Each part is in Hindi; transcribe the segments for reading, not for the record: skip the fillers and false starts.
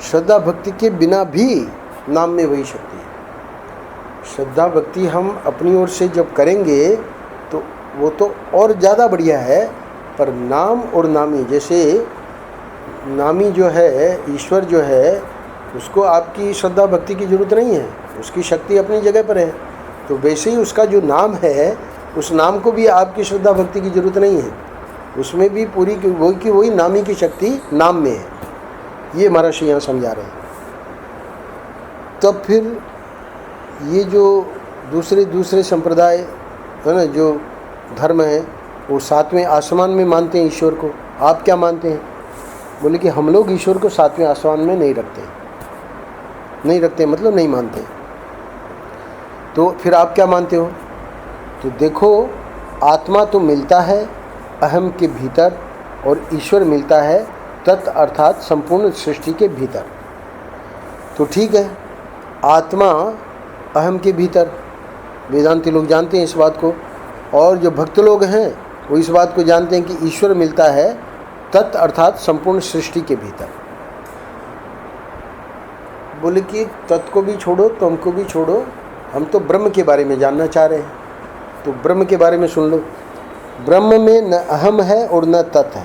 श्रद्धा भक्ति के बिना भी नाम में वही शक्ति है। श्रद्धा भक्ति हम अपनी ओर से जब करेंगे तो वो तो और ज़्यादा बढ़िया है, पर नाम और नामी, जैसे नामी जो है, ईश्वर जो है, उसको आपकी श्रद्धा भक्ति की ज़रूरत नहीं है, उसकी शक्ति अपनी जगह पर है। तो वैसे ही उसका जो नाम है, उस नाम को भी आपकी श्रद्धा भक्ति की ज़रूरत नहीं है, उसमें भी पूरी की वही नामी की शक्ति नाम में है। ये महर्षि यहाँ समझा रहे हैं। तब फिर ये जो दूसरे संप्रदाय है ना, जो धर्म है, वो सातवें आसमान में मानते हैं ईश्वर को। आप क्या मानते हैं? बोले कि हम लोग ईश्वर को सातवें आसमान में नहीं रखते मतलब नहीं मानते। तो फिर आप क्या मानते हो? तो देखो, आत्मा तो मिलता है अहम के भीतर और ईश्वर मिलता है तत् अर्थात संपूर्ण सृष्टि के भीतर। तो ठीक है, आत्मा अहम के भीतर, वेदांती लोग जानते हैं इस बात को, और जो भक्त लोग हैं वो इस बात को जानते हैं कि ईश्वर मिलता है तत् अर्थात संपूर्ण सृष्टि के भीतर। बोले कि तत् को भी छोड़ो, तुम को भी छोड़ो, हम तो ब्रह्म के बारे में जानना चाह रहे हैं। तो ब्रह्म के बारे में सुन लो। ब्रह्म में न अहम है और न तत्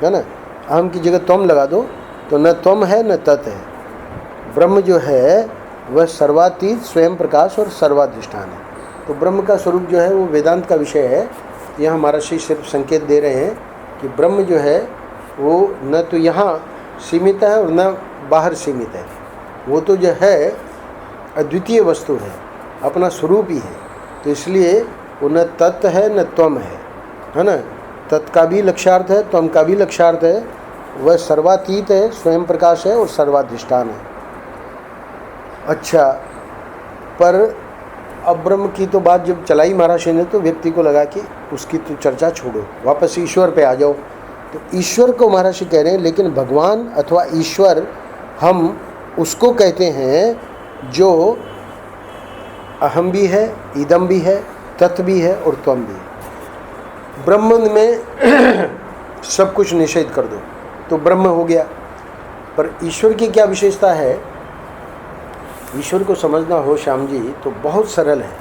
है ना। अहम की जगह तुम लगा दो तो न तुम है न तत् है। ब्रह्म जो है वह सर्वातीत, स्वयं प्रकाश और सर्वाधिष्ठान है। तो ब्रह्म का स्वरूप जो है वो वेदांत का विषय है। यहाँ महर्षि सिर्फ संकेत दे रहे हैं कि ब्रह्म जो है वो न तो यहाँ सीमित है और न बाहर सीमित है, वो तो जो है अद्वितीय वस्तु है, अपना स्वरूप ही है। तो इसलिए वो न तत् है न त्वम है ना। तत् का भी लक्ष्यार्थ है, त्वम का भी लक्ष्यार्थ है। वह सर्वातीत है, स्वयं प्रकाश है और सर्वाधिष्ठान है। अच्छा, पर अब ब्रह्म की तो बात जब चलाई महर्षि ने, तो व्यक्ति को लगा कि उसकी तो चर्चा छोड़ो, वापस ईश्वर पे आ जाओ। तो ईश्वर को महर्षि कह रहे हैं, लेकिन भगवान अथवा ईश्वर हम उसको कहते हैं जो अहम भी है, इदम भी है, तत् भी है और त्वम भी है। ब्रह्म में सब कुछ निषेध कर दो तो ब्रह्म हो गया। पर ईश्वर की क्या विशेषता है? ईश्वर को समझना हो श्याम जी तो बहुत सरल है।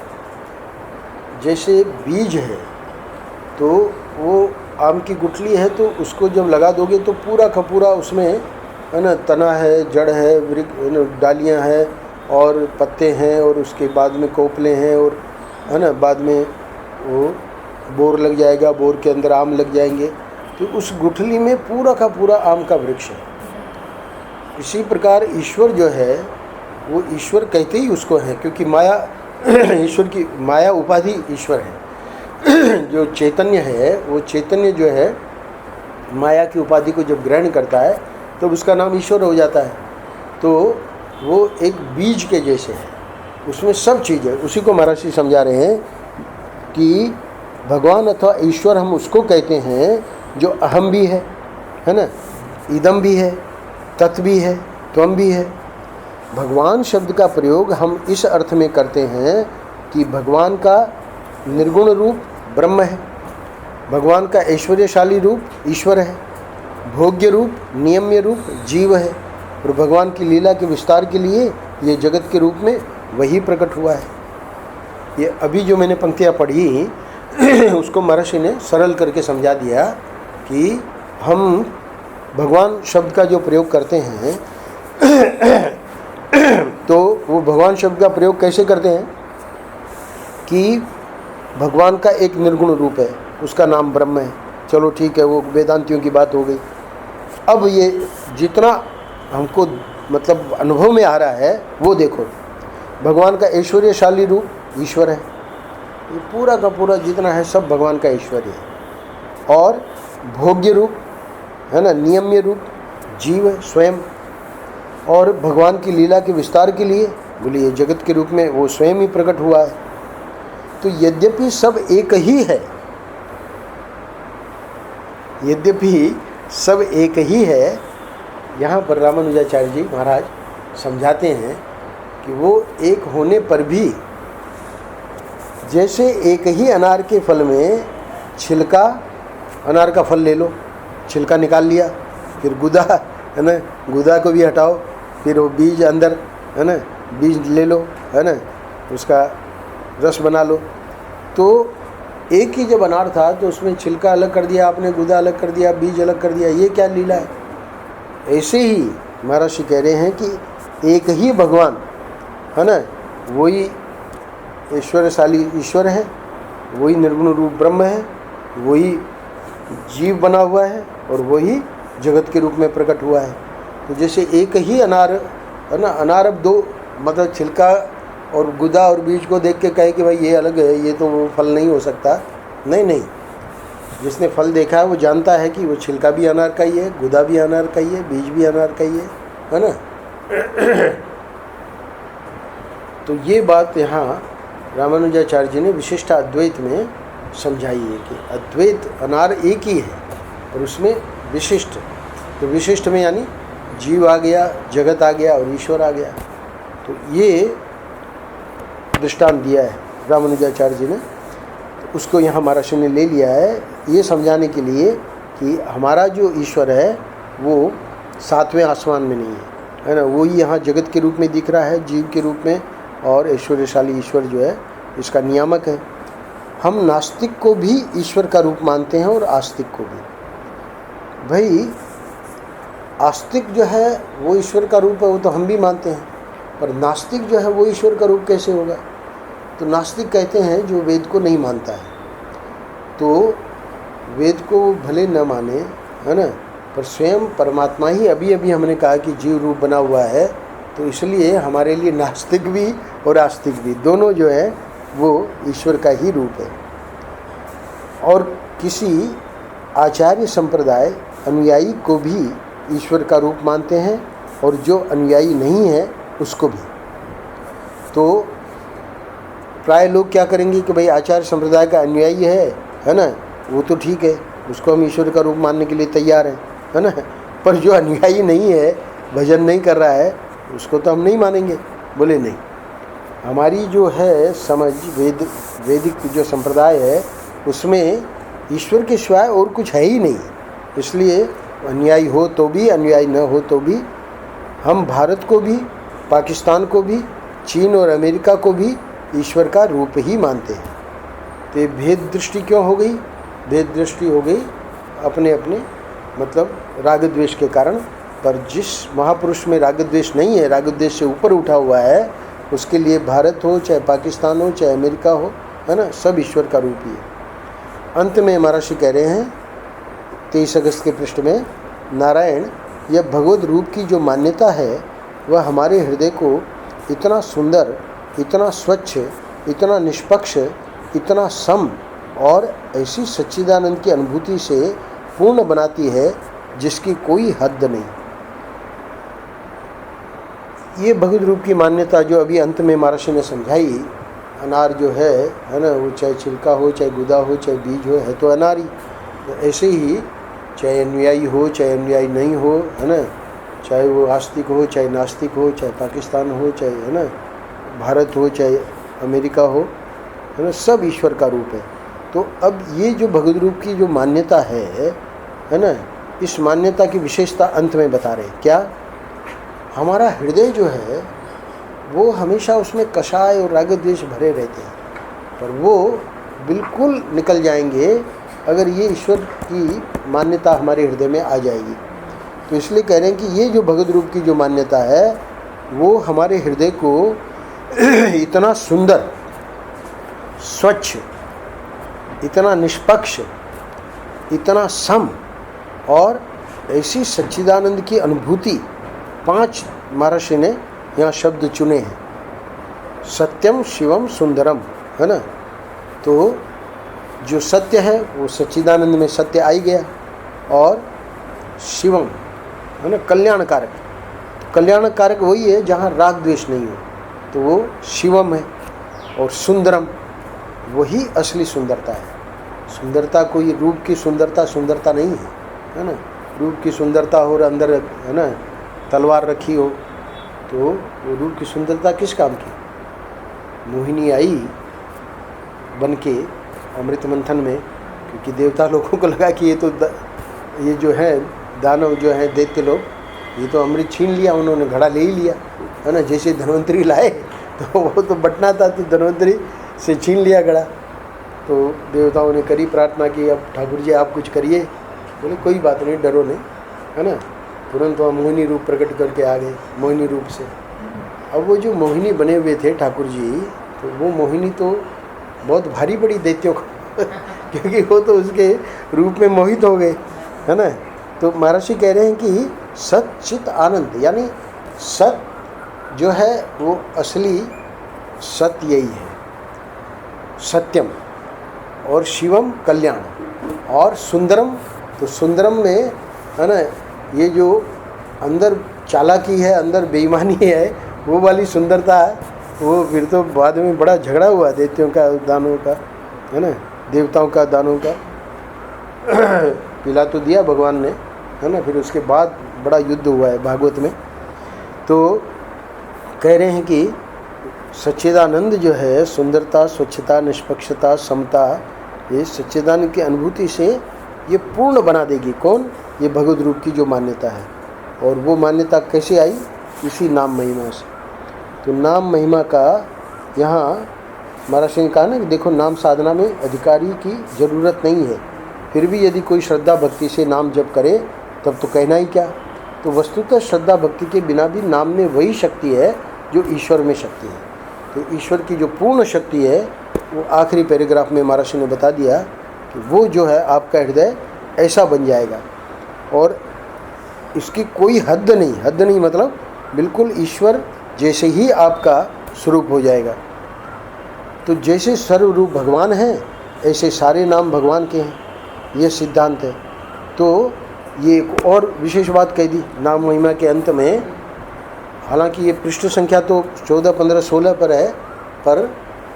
जैसे बीज है, तो वो आम की गुठली है, तो उसको जब लगा दोगे तो पूरा का पूरा उसमें है ना, तना है, जड़ है, डालियाँ हैं और पत्ते हैं, और उसके बाद में कोपले हैं, और है ना, बाद में वो बोर लग जाएगा, बोर के अंदर आम लग जाएंगे। तो उस गुठली में पूरा का पूरा आम का वृक्ष है। इसी प्रकार ईश्वर जो है वो ईश्वर कहते ही उसको है, क्योंकि माया ईश्वर की माया उपाधि ईश्वर है। जो चैतन्य है, वो चैतन्य जो है माया की उपाधि को जब ग्रहण करता है तो उसका नाम ईश्वर हो जाता है। तो वो एक बीज के जैसे है, उसमें सब चीज़ है। उसी को महर्षि समझा रहे हैं कि भगवान अथवा ईश्वर हम उसको कहते हैं जो अहम भी है ना, इदम भी है, तत् भी है, त्वम भी है। भगवान शब्द का प्रयोग हम इस अर्थ में करते हैं कि भगवान का निर्गुण रूप ब्रह्म है, भगवान का ऐश्वर्यशाली रूप ईश्वर है, भोग्य रूप नियम्य रूप जीव है, और भगवान की लीला के विस्तार के लिए ये जगत के रूप में वही प्रकट हुआ है। ये अभी जो मैंने पंक्तियाँ पढ़ी उसको महर्षि ने सरल करके समझा दिया कि हम भगवान शब्द का जो प्रयोग करते हैं तो वो भगवान शब्द का प्रयोग कैसे करते हैं कि भगवान का एक निर्गुण रूप है, उसका नाम ब्रह्म है। चलो ठीक है, वो वेदांतियों की बात हो गई। अब ये जितना हमको मतलब अनुभव में आ रहा है वो देखो, भगवान का ऐश्वर्यशाली रूप ईश्वर है, ये पूरा का पूरा जितना है सब भगवान का ऐश्वर्य है। और भोग्य रूप है ना, नियम्य रूप जीव है स्वयं, और भगवान की लीला के विस्तार के लिए बोलिए जगत के रूप में वो स्वयं ही प्रकट हुआ है। तो यद्यपि सब एक ही है, यद्यपि सब एक ही है, यहाँ पर रामानुजाचार्य जी महाराज समझाते हैं कि वो एक होने पर भी, जैसे एक ही अनार के फल में छिलका, अनार का फल ले लो, छिलका निकाल लिया, फिर गुदा है ना, गुदा को भी हटाओ, फिर वो बीज अंदर, है ना, बीज ले लो, है ना, उसका रस बना लो। तो एक ही जब अनार था तो उसमें छिलका अलग कर दिया आपने, गुदा अलग कर दिया, बीज अलग कर दिया, ये क्या लीला है? ऐसे ही महर्षि कह रहे हैं कि एक ही भगवान, है ना, वही ऐश्वर्यशाली ईश्वर है, वही निर्गुण रूप ब्रह्म है, वही जीव बना हुआ है और वही जगत के रूप में प्रकट हुआ है। तो जैसे एक ही अनार, है ना, अनार अब दो, मतलब छिलका और गुदा और बीज को देख के कहे कि भाई ये अलग है, ये तो वो फल नहीं हो सकता, नहीं नहीं, जिसने फल देखा है वो जानता है कि वो छिलका भी अनार का ही है, गुदा भी अनार का ही है, बीज भी अनार का ही है ना। तो ये बात यहाँ रामानुजाचार्य जी ने विशिष्ट अद्वैत में समझाई है कि अद्वैत अनार एक ही है और उसमें विशिष्ट, तो विशिष्ट में यानी जीव आ गया, जगत आ गया और ईश्वर आ गया। तो ये दृष्टांत दिया है रामानुजाचार्य जी ने, तो उसको यहाँ महर्षि ने ले लिया है ये समझाने के लिए कि हमारा जो ईश्वर है वो सातवें आसमान में नहीं है ना, वो ही यहाँ जगत के रूप में दिख रहा है, जीव के रूप में, और ऐश्वर्यशाली ईश्वर जो है इसका नियामक है। हम नास्तिक को भी ईश्वर का रूप मानते हैं और आस्तिक को भी। भाई आस्तिक जो है वो ईश्वर का रूप है, वो तो हम भी मानते हैं, पर नास्तिक जो है वो ईश्वर का रूप कैसे होगा? तो नास्तिक कहते हैं जो वेद को नहीं मानता है, तो वेद को भले न माने, है ना, पर स्वयं परमात्मा ही, अभी अभी हमने कहा कि जीव रूप बना हुआ है, तो इसलिए हमारे लिए नास्तिक भी और आस्तिक भी दोनों जो है वो ईश्वर का ही रूप है। और किसी आचार्य संप्रदाय अनुयायी को भी ईश्वर का रूप मानते हैं और जो अनुयायी नहीं है उसको भी। तो प्राय लोग क्या करेंगे कि भाई आचार्य संप्रदाय का अनुयायी है ना, वो तो ठीक है, उसको हम ईश्वर का रूप मानने के लिए तैयार हैं, है ना, पर जो अनुयायी नहीं है, भजन नहीं कर रहा है, उसको तो हम नहीं मानेंगे। बोले नहीं, हमारी जो है समझ वैदिक जो संप्रदाय है उसमें ईश्वर के सिवाय और कुछ है ही नहीं, इसलिए अनुयायी हो तो भी, अनुयायी न हो तो भी, हम भारत को भी, पाकिस्तान को भी, चीन और अमेरिका को भी ईश्वर का रूप ही मानते हैं। तो ये भेद दृष्टि क्यों हो गई? भेद दृष्टि हो गई अपने अपने मतलब राग द्वेष के कारण। पर जिस महापुरुष में राग द्वेष नहीं है, राग द्वेष से ऊपर उठा हुआ है, उसके लिए भारत हो, चाहे पाकिस्तान हो, चाहे अमेरिका हो, है ना, सब ईश्वर का रूप ही है। अंत में महर्षि कह रहे हैं 23 अगस्त के पृष्ठ में, नारायण, यह भगवत रूप की जो मान्यता है वह हमारे हृदय को इतना सुंदर, इतना स्वच्छ, इतना निष्पक्ष, इतना सम और ऐसी सच्चिदानंद की अनुभूति से पूर्ण बनाती है जिसकी कोई हद नहीं। ये भगवत रूप की मान्यता जो अभी अंत में महर्षि ने समझाई, अनार जो है ना, वो चाहे छिलका हो, चाहे गुदा हो, चाहे बीज हो, है तो अनारी। तो ऐसे ही चाहे अनुयायी हो, चाहे अनुयायी नहीं हो, है ना, चाहे वो आस्तिक हो, चाहे नास्तिक हो, चाहे पाकिस्तान हो, चाहे, है ना, भारत हो, चाहे अमेरिका हो, है ना, सब ईश्वर का रूप है। तो अब ये जो भगवत रूप की जो मान्यता है ना, इस मान्यता की विशेषता अंत में बता रहे। क्या? हमारा हृदय जो है वो हमेशा उसमें कषाय और राग द्वेष भरे रहते हैं, पर वो बिल्कुल निकल जाएंगे अगर ये ईश्वर की मान्यता हमारे हृदय में आ जाएगी। तो इसलिए कह रहे हैं कि ये जो भगवत रूप की जो मान्यता है वो हमारे हृदय को इतना सुंदर, स्वच्छ, इतना निष्पक्ष, इतना सम और ऐसी सच्चिदानंद की अनुभूति, 5 महर्षि ने यहाँ शब्द चुने हैं, सत्यम, शिवम, सुंदरम, है ना। तो जो सत्य है वो सच्चिदानंद में सत्य आ ही गया, और शिवम, है ना, कल्याणकारक। तो कल्याणकारक वही है जहाँ राग द्वेष नहीं हो, तो वो शिवम है। और सुंदरम, वही असली सुंदरता है। सुंदरता कोई रूप की सुंदरता नहीं है ना। रूप की सुंदरता हो और अंदर, है ना, तलवार रखी हो, तो वो रूप की सुंदरता किस काम की? मोहिनी आई बन के अमृत मंथन में, क्योंकि देवता लोगों को लगा कि ये तो ये जो है दानव जो है दैत्य लोग, ये तो अमृत छीन लिया उन्होंने, घड़ा ले ही लिया, है ना। जैसे धन्वंतरी लाए तो वो तो बटना था, तो धन्वंतरी से छीन लिया घड़ा। तो देवताओं ने करी प्रार्थना की, अब ठाकुर जी आप कुछ करिए। बोले कोई बात नहीं, डरो नहीं, है ना। तुरंत वहाँ मोहिनी रूप प्रकट करके आ गए, मोहिनी रूप से। अब वो जो मोहिनी बने हुए थे ठाकुर जी, तो वो मोहिनी तो बहुत भारी पड़ी दैत्यों को क्योंकि वो तो उसके रूप में मोहित हो गए, है ना। तो महर्षि कह रहे हैं कि सत चित आनंद, यानी सत जो है वो असली सत्य यही है, सत्यम, और शिवम कल्याण, और सुंदरम, तो सुंदरम में है ना ये जो अंदर चालाकी है, अंदर बेईमानी है, वो वाली सुंदरता है। वो फिर तो बाद में बड़ा झगड़ा हुआ दैत्यों का, दानों का, है ना, देवताओं का, दानों का पिला तो दिया भगवान ने, है ना। फिर उसके बाद बड़ा युद्ध हुआ है भागवत में। तो कह रहे हैं कि सच्चिदानंद जो है, सुंदरता, स्वच्छता, निष्पक्षता, समता, ये सच्चिदानंद की अनुभूति से ये पूर्ण बना देगी। कौन? ये भगवद रूप की जो मान्यता है। और वो मान्यता कैसे आई? इसी नाम महिमा से। तो नाम महिमा का यहाँ महाराज ने कहा ना कि देखो, नाम साधना में अधिकारी की ज़रूरत नहीं है, फिर भी यदि कोई श्रद्धा भक्ति से नाम जप करे तब तो कहना ही क्या। तो वस्तुतः श्रद्धा भक्ति के बिना भी नाम में वही शक्ति है जो ईश्वर में शक्ति है। तो ईश्वर की जो पूर्ण शक्ति है वो आखिरी पैराग्राफ में महाराज ने बता दिया कि वो जो है आपका हृदय ऐसा बन जाएगा, और इसकी कोई हद नहीं, हद नहीं मतलब बिल्कुल ईश्वर जैसे ही आपका स्वरूप हो जाएगा। तो जैसे सर्वरूप भगवान हैं ऐसे सारे नाम भगवान के हैं, ये सिद्धांत है। तो ये एक और विशेष बात कह दी नाम महिमा के अंत में। हालांकि ये पृष्ठ संख्या तो 14, 15, 16 पर है, पर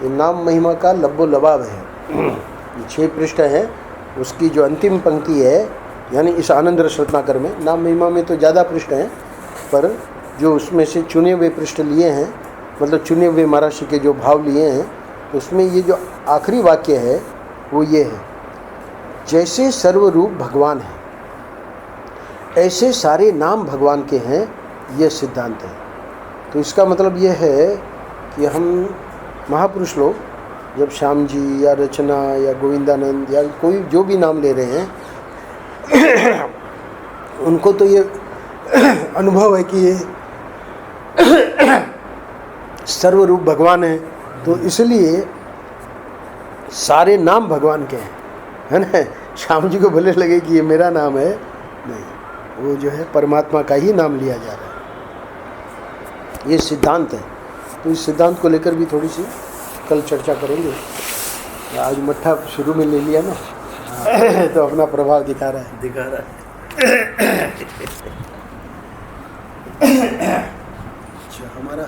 ये नाम महिमा का लब्बो लबाब है। ये 6 पृष्ठ हैं, उसकी जो अंतिम पंक्ति है, यानी इस आनंद रस रत्नाकर में, नाम महिमा में तो ज़्यादा पृष्ठ हैं, पर जो उसमें से चुने हुए पृष्ठ लिए हैं, मतलब चुने हुए महाराष्ट्र के जो भाव लिए हैं, तो उसमें ये जो आखिरी वाक्य है वो ये है, जैसे सर्वरूप भगवान है ऐसे सारे नाम भगवान के हैं, ये सिद्धांत है। तो इसका मतलब ये है कि हम महापुरुष लोग जब श्याम जी या रचना या गोविंदानंद या कोई जो भी नाम ले रहे हैं उनको तो ये अनुभव है कि ये सर्वरूप भगवान है, तो इसलिए सारे नाम भगवान के हैं, है ना। श्याम जी को भले लगे कि ये मेरा नाम है, नहीं, वो जो है परमात्मा का ही नाम लिया जा रहा है। ये सिद्धांत है। तो इस सिद्धांत को लेकर भी थोड़ी सी कल चर्चा करेंगे। आज मट्ठा शुरू में ले लिया ना तो अपना प्रभाव दिखा रहा है। अच्छा, हमारा